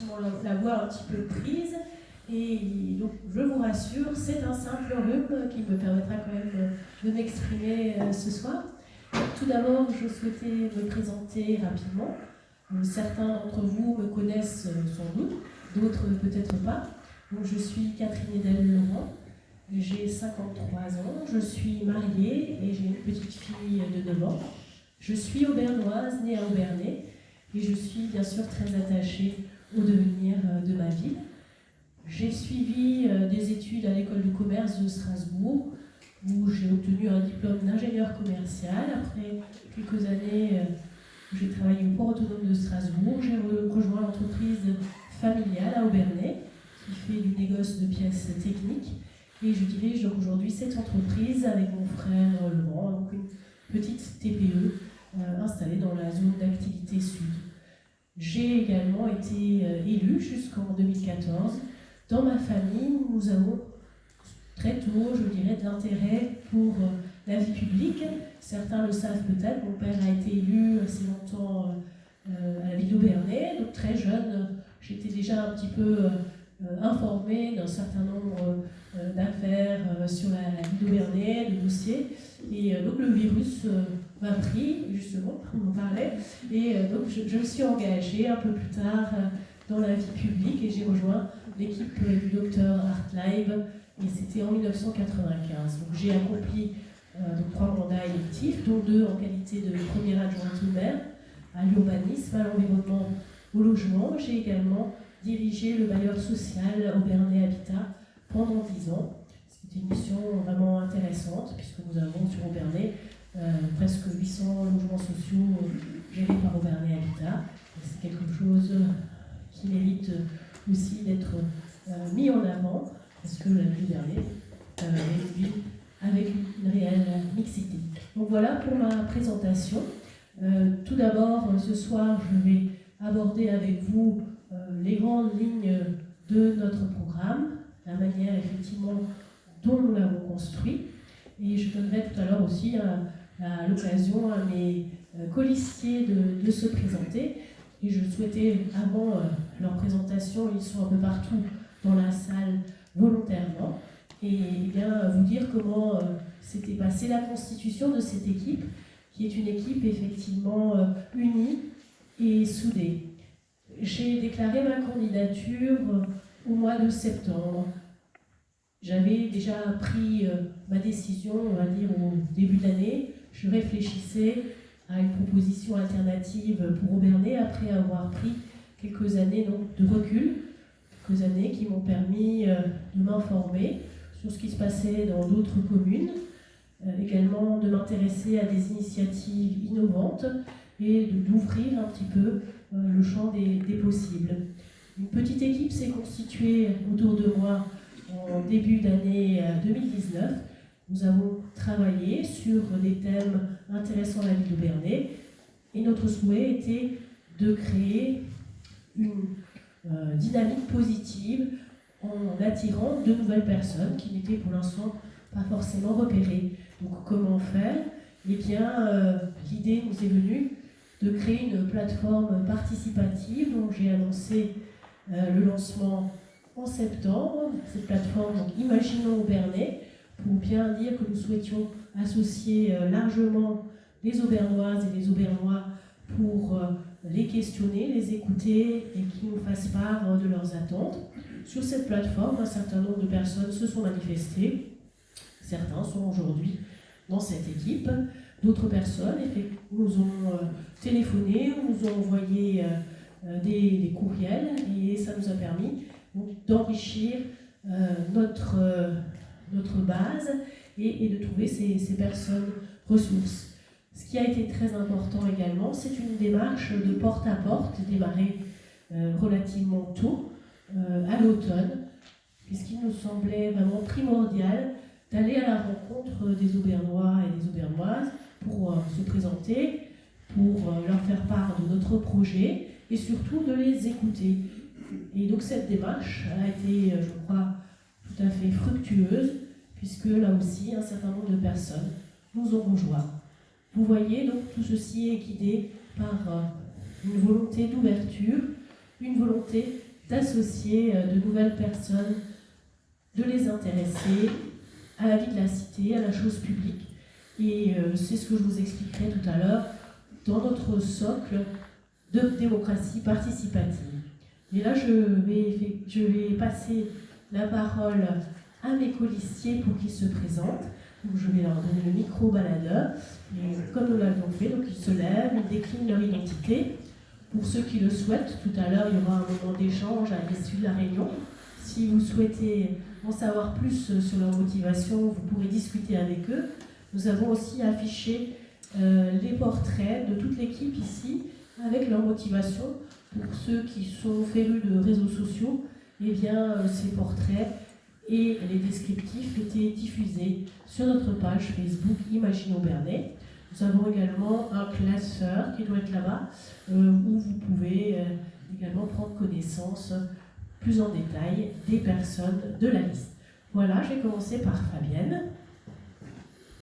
La voix un petit peu prise, et donc je vous rassure, c'est un simple rhume qui me permettra quand même de m'exprimer ce soir. Tout d'abord, je souhaitais me présenter rapidement. Certains d'entre vous me connaissent sans doute, d'autres peut-être pas. Donc, je suis Catherine Edel-Laurent, j'ai 53 ans, je suis mariée et j'ai une petite fille de 9 ans. Je suis aubernoise, née à Aubernais, et je suis bien sûr très attachée au devenir de ma ville. J'ai suivi des études à l'école de commerce de Strasbourg, où j'ai obtenu un diplôme d'ingénieur commercial. Après quelques années, j'ai travaillé au port autonome de Strasbourg. J'ai rejoint l'entreprise familiale à Aubernais, qui fait du négoce de pièces techniques. Et je dirige donc aujourd'hui cette entreprise avec mon frère Laurent, donc une petite TPE installée dans la zone d'activité sud. J'ai également été élue jusqu'en 2014. Dans ma famille, nous avons très tôt, je dirais, de l'intérêt pour la vie publique. Certains le savent peut-être, mon père a été élu assez longtemps à la ville d'Aubernais, donc très jeune, j'étais déjà un petit peu informée d'un certain nombre d'affaires sur la ville d'Aubernais, de dossiers, et donc le virus m'a pris, justement, on en parlait, et donc je me suis engagée un peu plus tard dans la vie publique, et j'ai rejoint l'équipe du docteur Hartleib, et c'était en 1995. Donc j'ai accompli donc 3 mandats électifs, dont 2 en qualité de première adjointe au maire, à l'urbanisme, à l'environnement, au logement. J'ai également dirigé le bailleur social Aubernais Habitat pendant 10 ans. C'était une mission vraiment intéressante, puisque nous avons sur Aubernais presque 800 logements sociaux gérés par Aubernais Habitat. Et c'est quelque chose qui mérite aussi d'être mis en avant, parce que la ville d'Aubernais est une ville avec une réelle mixité. Donc voilà pour ma présentation. Tout d'abord, ce soir, je vais aborder avec vous les grandes lignes de notre programme, la manière effectivement dont nous l'avons construit, et je donnerai tout à l'heure aussi l'occasion à mes colistiers de se présenter. Et je souhaitais, avant leur présentation, ils sont un peu partout dans la salle volontairement, et bien vous dire comment s'était passée la constitution de cette équipe, qui est une équipe effectivement unie et soudée. J'ai déclaré ma candidature au mois de septembre. J'avais déjà pris ma décision, on va dire, au début de l'année. Je réfléchissais à une proposition alternative pour Aubernais après avoir pris quelques années donc, de recul, quelques années qui m'ont permis de m'informer sur ce qui se passait dans d'autres communes, également de m'intéresser à des initiatives innovantes et d'ouvrir un petit peu le champ des possibles. Une petite équipe s'est constituée autour de moi en début d'année 2019. Nous avons travaillé sur des thèmes intéressants à la ville d'Aubernais, et notre souhait était de créer une dynamique positive en attirant de nouvelles personnes qui n'étaient pour l'instant pas forcément repérées. Donc comment faire ? Eh bien, l'idée nous est venue de créer une plateforme participative dont j'ai annoncé le lancement en septembre. Cette plateforme, donc, Imaginons Aubernais, pour bien dire que nous souhaitions associer largement les Aubernoises et les Aubernois pour les questionner, les écouter et qu'ils nous fassent part de leurs attentes. Sur cette plateforme, un certain nombre de personnes se sont manifestées. Certains sont aujourd'hui dans cette équipe. D'autres personnes nous ont téléphoné, nous ont envoyé des courriels, et ça nous a permis d'enrichir notre base et de trouver ces personnes ressources. Ce qui a été très important également, c'est une démarche de porte-à-porte démarrée relativement tôt, à l'automne, puisqu'il nous semblait vraiment primordial d'aller à la rencontre des Aubernois et des Aubernoises pour se présenter, pour leur faire part de notre projet et surtout de les écouter. Et donc cette démarche a été, je crois, tout à fait fructueuse, puisque là aussi, un certain nombre de personnes nous ont rejoints. Vous voyez, donc tout ceci est guidé par une volonté d'ouverture, une volonté d'associer de nouvelles personnes, de les intéresser à la vie de la cité, à la chose publique. Et c'est ce que je vous expliquerai tout à l'heure dans notre socle de démocratie participative. Et là, je vais passer la parole à mes colistiers pour qu'ils se présentent. Donc, je vais leur donner le micro baladeur. Et comme nous l'avons fait, donc ils se lèvent, ils déclinent leur identité. Pour ceux qui le souhaitent, tout à l'heure, il y aura un moment d'échange à l'issue de la réunion. Si vous souhaitez en savoir plus sur leur motivation, vous pourrez discuter avec eux. Nous avons aussi affiché les portraits de toute l'équipe ici, avec leur motivation. Pour ceux qui sont férus de réseaux sociaux, eh bien, ces portraits et les descriptifs étaient diffusés sur notre page Facebook Imaginons Bernay. Nous avons également un classeur qui doit être là-bas, où vous pouvez également prendre connaissance plus en détail des personnes de la liste. Voilà, je vais commencer par Fabienne.